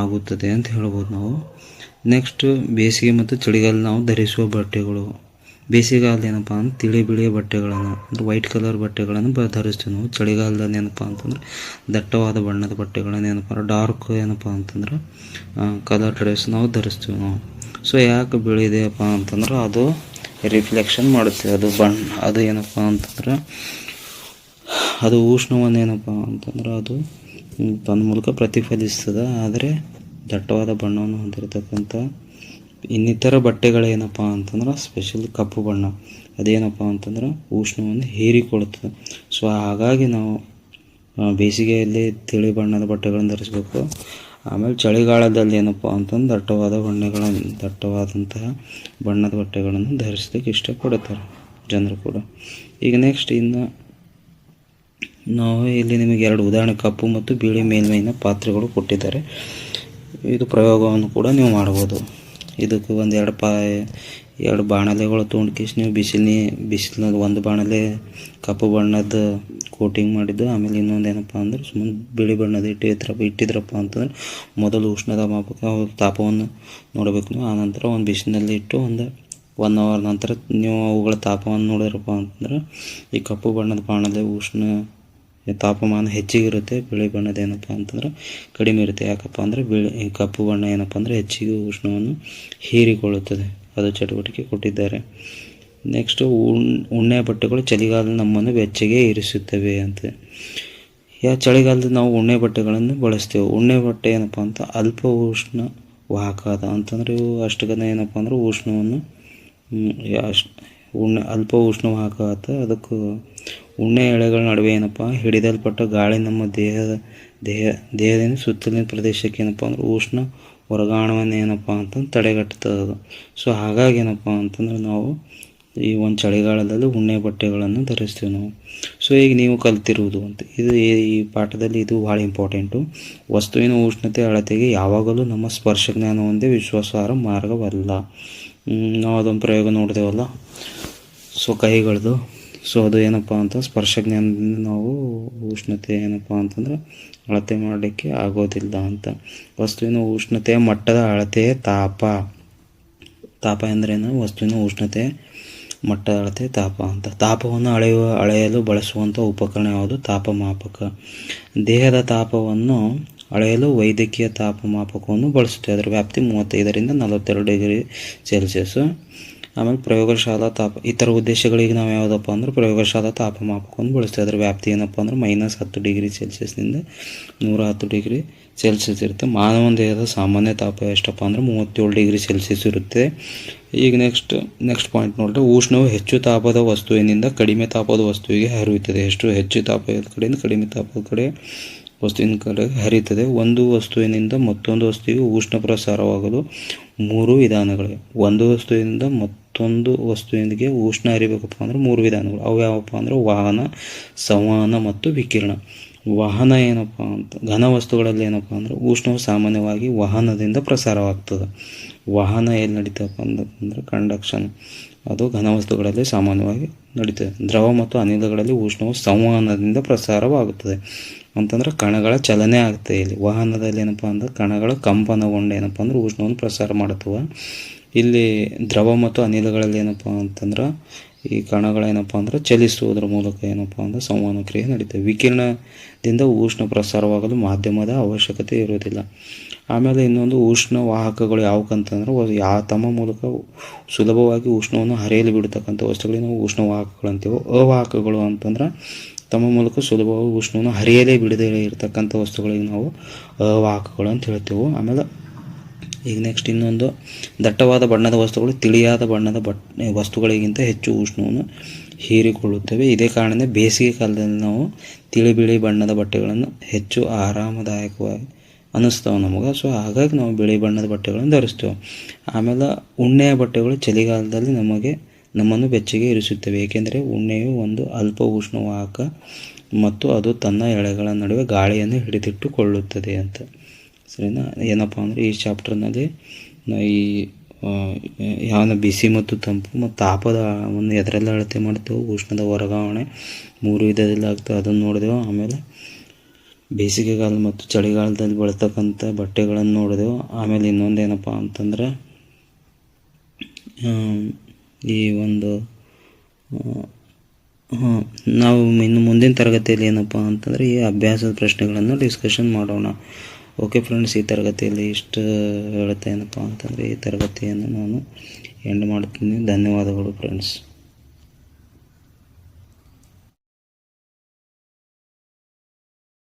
ಆಗುತ್ತದೆ ಅಂತ ಹೇಳ್ಬೋದು ನಾವು. ನೆಕ್ಸ್ಟ್ ಬೇಸಿಗೆ ಮತ್ತು ಚಳಿಗಾಲ ನಾವು ಧರಿಸುವ ಬಟ್ಟೆಗಳು. ಬೇಸಿಗೆಗಾಲದ ಏನಪ್ಪ ಅಂದ್ರೆ ತಿಳಿ ಬಿಳಿಯ ಬಟ್ಟೆಗಳನ್ನು ಅಂದರೆ ವೈಟ್ ಕಲರ್ ಬಟ್ಟೆಗಳನ್ನು ಧರಿಸ್ತೀವಿ ನಾವು. ಚಳಿಗಾಲದಲ್ಲಿ ಏನಪ್ಪ ಅಂತಂದ್ರೆ ದಟ್ಟವಾದ ಬಣ್ಣದ ಬಟ್ಟೆಗಳನ್ನು ಏನಪ್ಪ ಡಾರ್ಕ್ ಏನಪ್ಪ ಅಂತಂದ್ರೆ ಕಲರ್ ಡ್ರೆಸ್ ನಾವು ಧರಿಸ್ತೀವಿ ನಾವು. ಸೊ ಯಾಕೆ ಬಿಳಿದೆಯಪ್ಪ ಅಂತಂದ್ರೆ ಅದು ರಿಫ್ಲೆಕ್ಷನ್ ಮಾಡುತ್ತೆ. ಅದು ಏನಪ್ಪ ಅಂತಂದ್ರೆ ಅದು ಉಷ್ಣವನ್ನು ಏನಪ್ಪ ಅಂತಂದ್ರೆ ಅದು ತನ್ನ ಮೂಲಕ ಪ್ರತಿಫಲಿಸ್ತದೆ. ಆದರೆ ದಟ್ಟವಾದ ಬಣ್ಣವನ್ನು ಹೊಂದಿರತಕ್ಕಂಥ ಇನ್ನಿತರ ಬಟ್ಟೆಗಳೇನಪ್ಪ ಅಂತಂದ್ರೆ ಸ್ಪೆಷಲ್ ಕಪ್ಪು ಬಣ್ಣ ಅದೇನಪ್ಪ ಅಂತಂದ್ರೆ ಉಷ್ಣವನ್ನು ಹೀರಿಕೊಳ್ಳುತ್ತದೆ. ಸೊ ಹಾಗಾಗಿ ನಾವು ಬೇಸಿಗೆಯಲ್ಲಿ ತಿಳಿ ಬಣ್ಣದ ಬಟ್ಟೆಗಳನ್ನು ಧರಿಸಬೇಕು. ಆಮೇಲೆ ಚಳಿಗಾಲದಲ್ಲಿ ಏನಪ್ಪ ಅಂತಂದ್ರೆ ದಟ್ಟವಾದಂತಹ ಬಣ್ಣದ ಬಟ್ಟೆಗಳನ್ನು ಧರಿಸಲಿಕ್ಕೆ ಇಷ್ಟಪಡುತ್ತಾರೆ ಜನರು ಕೂಡ. ಈಗ ನೆಕ್ಸ್ಟ್ ಇನ್ನು ನಾವು ಇಲ್ಲಿ ನಿಮಗೆ ಎರಡು ಉದಾಹರಣೆ ಕಪ್ಪು ಮತ್ತು ಬಿಳಿ ಮೇಲ್ಮೈನ ಪಾತ್ರೆಗಳು ಕೊಟ್ಟಿದ್ದಾರೆ. ಇದು ಪ್ರಯೋಗವನ್ನು ಕೂಡ ನೀವು ಮಾಡ್ಬೋದು. ಇದಕ್ಕೆ ಎರಡು ಬಾಣಲೆಗಳು ತೊಗೊಂಡ್ಕೇಸಿ ನೀವು ಬಿಸಿಲಿನಾಗ ಒಂದು ಬಾಣಲೆ ಕಪ್ಪು ಬಣ್ಣದ ಕೋಟಿಂಗ್ ಮಾಡಿದ್ದು, ಆಮೇಲೆ ಇನ್ನೊಂದು ಏನಪ್ಪ ಅಂದ್ರೆ ಸುಮ್ಮನೆ ಬಿಳಿ ಬಣ್ಣದ ಇಟ್ಟಿದ್ರಪ್ಪ ಅಂತಂದ್ರೆ ಮೊದಲು ಉಷ್ಣದ ಮಾಪಕ ತಾಪವನ್ನು ನೋಡಬೇಕು ನೀವು. ಆನಂತರ ಒಂದು ಬಿಸಿಲಿನಲ್ಲಿ ಇಟ್ಟು ಒಂದು 1 hour ನಂತರ ನೀವು ಅವುಗಳ ತಾಪವನ್ನು ನೋಡಿದ್ರಪ್ಪ ಅಂತಂದ್ರೆ ಈ ಕಪ್ಪು ಬಣ್ಣದ ಬಾಣಲೆ ಉಷ್ಣ ತಾಪಮಾನ ಹೆಚ್ಚಿಗಿರುತ್ತೆ, ಬಿಳಿ ಬಣ್ಣದ ಏನಪ್ಪ ಅಂತಂದ್ರೆ ಕಡಿಮೆ ಇರುತ್ತೆ. ಯಾಕಪ್ಪ ಅಂದರೆ ಕಪ್ಪು ಬಣ್ಣ ಏನಪ್ಪ ಅಂದರೆ ಹೆಚ್ಚಿಗೆ ಉಷ್ಣವನ್ನು ಹೀರಿಕೊಳ್ಳುತ್ತದೆ. ಅದು ಚಟುವಟಿಕೆ ಕೊಟ್ಟಿದ್ದಾರೆ. ನೆಕ್ಸ್ಟು ಉಣ್ಣೆ ಬಟ್ಟೆಗಳು ಚಳಿಗಾಲದಲ್ಲಿ ನಮ್ಮನ್ನು ಬೆಚ್ಚಗೆ ಇರಿಸುತ್ತವೆ ಅಂತ. ಚಳಿಗಾಲದಲ್ಲಿ ನಾವು ಉಣ್ಣೆ ಬಟ್ಟೆಗಳನ್ನು ಬಳಸ್ತೇವೆ. ಉಣ್ಣೆ ಬಟ್ಟೆ ಏನಪ್ಪ ಅಂತ ಅಲ್ಪ ಉಷ್ಣ ವಾಹಕ ಅಂತಂದರೆ ಇವು ಅಷ್ಟುಗನ ಏನಪ್ಪ ಅಂದ್ರೆ ಉಷ್ಣವನ್ನು ಅಲ್ಪ ಉಷ್ಣವಾಹಕ ಅದಕ್ಕೆ ಉಣ್ಣೆ ಎಳೆಗಳ ನಡುವೆ ಏನಪ್ಪ ಹಿಡಿದಲ್ಪಟ್ಟ ಗಾಳಿ ನಮ್ಮ ದೇಹದಿಂದ ಸುತ್ತಲಿನ ಪ್ರದೇಶಕ್ಕೆ ಏನಪ್ಪ ಅಂದ್ರೆ ಉಷ್ಣ ವರ್ಗಾವಣೆಯನ್ನು ಏನಪ್ಪ ಅಂತಂದು ತಡೆಗಟ್ಟುತ್ತದೆ ಅದು. ಸೊ ಹಾಗಾಗಿ ಏನಪ್ಪ ಅಂತಂದ್ರೆ ನಾವು ಈ ಒಂದು ಚಳಿಗಾಲದಲ್ಲಿ ಉಣ್ಣೆ ಬಟ್ಟೆಗಳನ್ನು ಧರಿಸ್ತೀವಿ ನಾವು. ಸೊ ಈಗ ನೀವು ಕಲ್ತಿರುವುದು ಅಂತ ಇದು ಈ ಪಾಠದಲ್ಲಿ ಇದು ಭಾಳ ಇಂಪಾರ್ಟೆಂಟು. ವಸ್ತುವಿನ ಉಷ್ಣತೆ ಅಳತೆಗೆ ಯಾವಾಗಲೂ ನಮ್ಮ ಸ್ಪರ್ಶ ಜ್ಞಾನ ಒಂದೇ ವಿಶ್ವಾಸಾರ್ಹ ಮಾರ್ಗವಲ್ಲ. ನಾವು ಅದೊಂದು ಪ್ರಯೋಗ ನೋಡಿದೆವಲ್ಲ, ಸೊ ಕೈಗಳದು. ಸೊ ಅದು ಏನಪ್ಪ ಅಂತ ಸ್ಪರ್ಶ ಜ್ಞಾನದಿಂದ ನಾವು ಉಷ್ಣತೆ ಏನಪ್ಪ ಅಂತಂದ್ರೆ ಅಳತೆ ಮಾಡಲಿಕ್ಕೆ ಆಗೋದಿಲ್ಲ ಅಂತ. ವಸ್ತುವಿನ ಉಷ್ಣತೆಯ ಮಟ್ಟದ ಅಳತೆಯೇ ತಾಪ ಎಂದರೇನು? ವಸ್ತುವಿನ ಉಷ್ಣತೆ ಮಟ್ಟದ ಅಳತೆ ತಾಪ ಅಂತ. ತಾಪವನ್ನು ಅಳೆಯಲು ಬಳಸುವಂಥ ಉಪಕರಣ ಯಾವುದು? ತಾಪಮಾಪಕ. ದೇಹದ ತಾಪವನ್ನು ಅಳೆಯಲು ವೈದ್ಯಕೀಯ ತಾಪಮಾಪಕವನ್ನು ಬಳಸುತ್ತೇವೆ. ಅದರ ವ್ಯಾಪ್ತಿ 35ರಿಂದ 42 ಡಿಗ್ರಿ ಸೆಲ್ಸಿಯಸ್. ಆಮೇಲೆ ಪ್ರಯೋಗಶಾಲಾ ಇತರ ಉದ್ದೇಶಗಳಿಗೆ ನಾವು ಯಾವುದಪ್ಪ ಅಂದ್ರೆ ಪ್ರಯೋಗಶಾಲಾ ತಾಪಮಾಪಕವನ್ನು ಬಳಸ್ತೇವೆ. ಅದರ ವ್ಯಾಪ್ತಿ ಏನಪ್ಪ ಅಂದ್ರೆ -10 ಡಿಗ್ರಿ ಸೆಲ್ಸಿಯಸ್ನಿಂದ 110 ಡಿಗ್ರಿ ಸೆಲ್ಸಿಯಸ್ ಇರುತ್ತೆ. ಮಾನವನ ದೇಹದ ಸಾಮಾನ್ಯ ತಾಪ ಎಷ್ಟಪ್ಪ ಅಂದ್ರೆ 37 ಡಿಗ್ರಿ ಸೆಲ್ಸಿಯಸ್ ಇರುತ್ತೆ. ಈಗ ನೆಕ್ಸ್ಟ್ ಪಾಯಿಂಟ್ ನೋಡಿದ್ರೆ, ಉಷ್ಣವು ಹೆಚ್ಚು ತಾಪದ ವಸ್ತುವಿನಿಂದ ಕಡಿಮೆ ತಾಪದ ವಸ್ತುವಿಗೆ ಹರಿಯುತ್ತದೆ. ಹೆಚ್ಚು ತಾಪದ ಕಡೆಯಿಂದ ಕಡಿಮೆ ತಾಪದ ಕಡೆ ವಸ್ತುವಿನ ಕಡೆ ಹರಿಯುತ್ತದೆ. ಒಂದು ವಸ್ತುವಿನಿಂದ ಮತ್ತೊಂದು ವಸ್ತುವಿಗೆ ಉಷ್ಣ ಪ್ರಸಾರವಾಗಲು 3 ವಿಧಾನಗಳಿವೆ. ಒಂದು ವಸ್ತುವಿನಿಂದ ಮತ್ತೊಂದು ವಸ್ತುವಿಗೆ ಉಷ್ಣ ಹರಿಬೇಕಪ್ಪ ಅಂದ್ರೆ 3 ವಿಧಾನಗಳು. ಅವು ಯಾವಪ್ಪ ಅಂದ್ರೆ ವಾಹನ, ಸಂವಹನ ಮತ್ತು ವಿಕಿರಣ. ವಾಹನ ಏನಪ್ಪ ಅಂತ ಘನ ವಸ್ತುಗಳಲ್ಲಿ ಏನಪ್ಪ ಅಂದ್ರೆ ಉಷ್ಣವು ಸಾಮಾನ್ಯವಾಗಿ ವಾಹನದಿಂದ ಪ್ರಸಾರವಾಗ್ತದೆ. ವಾಹನ ಎಲ್ಲಿ ನಡೀತಪ್ಪ ಅಂತಂದ್ರೆ ಕಂಡಕ್ಷನ್, ಅದು ಘನ ವಸ್ತುಗಳಲ್ಲಿ ಸಾಮಾನ್ಯವಾಗಿ ನಡೀತದೆ. ದ್ರವ ಮತ್ತು ಅನಿಲಗಳಲ್ಲಿ ಉಷ್ಣವು ಸಂವಹನದಿಂದ ಪ್ರಸಾರವಾಗುತ್ತದೆ. ಅಂತಂದ್ರೆ ಕಣಗಳ ಚಲನೆ ಆಗ್ತದೆ. ಇಲ್ಲಿ ವಾಹನದಲ್ಲಿ ಏನಪ್ಪ ಅಂದ್ರೆ ಕಣಗಳ ಕಂಪನಗೊಂಡು ಏನಪ್ಪ ಅಂದ್ರೆ ಉಷ್ಣವನ್ನು ಪ್ರಸಾರ ಮಾಡುತ್ತವೆ. ಇಲ್ಲಿ ದ್ರವ ಮತ್ತು ಅನಿಲಗಳಲ್ಲಿ ಏನಪ್ಪ ಅಂತಂದ್ರೆ ಈ ಕಣಗಳೇನಪ್ಪ ಅಂದ್ರೆ ಚಲಿಸುವುದರ ಮೂಲಕ ಏನಪ್ಪ ಅಂದ್ರೆ ಸಂವಹನ ಕ್ರಿಯೆ ನಡೀತದೆ. ವಿಕಿರಣದಿಂದ ಉಷ್ಣ ಪ್ರಸಾರವಾಗಲು ಮಾಧ್ಯಮದ ಅವಶ್ಯಕತೆ ಇರುವುದಿಲ್ಲ. ಆಮೇಲೆ ಇನ್ನೊಂದು ಉಷ್ಣ ವಾಹಕಗಳು ಯಾವಕ್ಕಂತಂದ್ರೆ ತಮ್ಮ ಮೂಲಕ ಸುಲಭವಾಗಿ ಉಷ್ಣವನ್ನು ಹರಿಯಲು ಬಿಡತಕ್ಕಂಥ ವಸ್ತುಗಳಿಗೆ ನಾವು ಉಷ್ಣ ವಾಹಕಗಳು ಅಂತೀವಿ. ಅವಾಹಕಗಳು ಅಂತಂದ್ರೆ ತಮ್ಮ ಮೂಲಕ ಸುಲಭವಾಗಿ ಉಷ್ಣವನ್ನು ಹರಿಯಲೇ ಬಿಡದೇ ಇರತಕ್ಕಂಥ ವಸ್ತುಗಳಿಗೆ ನಾವು ಅವಾಹಕಗಳು ಅಂತ ಹೇಳ್ತೇವೆ. ಆಮೇಲೆ ಈಗ ನೆಕ್ಸ್ಟ್ ಇನ್ನೊಂದು, ದಟ್ಟವಾದ ಬಣ್ಣದ ವಸ್ತುಗಳು ತಿಳಿಯಾದ ಬಣ್ಣದ ವಸ್ತುಗಳಿಗಿಂತ ಹೆಚ್ಚು ಉಷ್ಣವನ್ನು ಹೀರಿಕೊಳ್ಳುತ್ತವೆ. ಇದೇ ಕಾರಣದಿಂದ ಬೇಸಿಗೆ ಕಾಲದಲ್ಲಿ ನಾವು ಬಿಳಿ ಬಣ್ಣದ ಬಟ್ಟೆಗಳನ್ನು ಹೆಚ್ಚು ಆರಾಮದಾಯಕವಾಗಿ ಅನ್ನಿಸ್ತವೆ ನಮಗೆ. ಸೊ ಹಾಗಾಗಿ ನಾವು ಬಿಳಿ ಬಣ್ಣದ ಬಟ್ಟೆಗಳನ್ನು ಧರಿಸ್ತೇವೆ. ಆಮೇಲೆ ಉಣ್ಣೆಯ ಬಟ್ಟೆಗಳು ಚಳಿಗಾಲದಲ್ಲಿ ನಮ್ಮನ್ನು ಬೆಚ್ಚಗೆ ಇರಿಸುತ್ತವೆ. ಏಕೆಂದರೆ ಉಣ್ಣೆಯು ಒಂದು ಅಲ್ಪ ಉಷ್ಣವಾಹಕ ಮತ್ತು ಅದು ತನ್ನ ಎಳೆಗಳ ನಡುವೆ ಗಾಳಿಯನ್ನು ಹಿಡಿದಿಟ್ಟುಕೊಳ್ಳುತ್ತದೆ ಅಂತ. ಸರಿನಾ? ಏನಪ್ಪ ಅಂದರೆ ಈ ಚಾಪ್ಟರ್ನಲ್ಲಿ ಈ ಯಾವನ ಬಿಸಿ ಮತ್ತು ತಂಪು ಮತ್ತು ತಾಪದ ಒಂದು ಎದರೆಲ್ಲ ಅಳತೆ ಮಾಡ್ತೇವೆ, ಉಷ್ಣದ ವರ್ಗಾವಣೆ 3 ವಿಧದಲ್ಲಿ ಆಗ್ತವೆ, ಅದನ್ನು ನೋಡಿದೆವು. ಆಮೇಲೆ ಬೇಸಿಗೆಗಾಲ ಮತ್ತು ಚಳಿಗಾಲದಲ್ಲಿ ಬಳತಕ್ಕಂಥ ಬಟ್ಟೆಗಳನ್ನು ನೋಡಿದೆವು. ಆಮೇಲೆ ಇನ್ನೊಂದು ಏನಪ್ಪ ಅಂತಂದ್ರೆ ಈ ಒಂದು ನಾವು ಇನ್ನು ಮುಂದಿನ ತರಗತಿಯಲ್ಲಿ ಏನಪ್ಪ ಅಂತಂದರೆ ಈ ಅಭ್ಯಾಸದ ಪ್ರಶ್ನೆಗಳನ್ನು ಡಿಸ್ಕಷನ್ ಮಾಡೋಣ. ಓಕೆ ಫ್ರೆಂಡ್ಸ್, ಈ ತರಗತಿಯಲ್ಲಿ ಇಷ್ಟು ಹೇಳುತ್ತೆ ಏನಪ್ಪ ಅಂತಂದರೆ ಈ ತರಗತಿಯನ್ನು ನಾನು ಎಂಡ್ ಮಾಡ್ತೀನಿ. ಧನ್ಯವಾದಗಳು ಫ್ರೆಂಡ್ಸ್.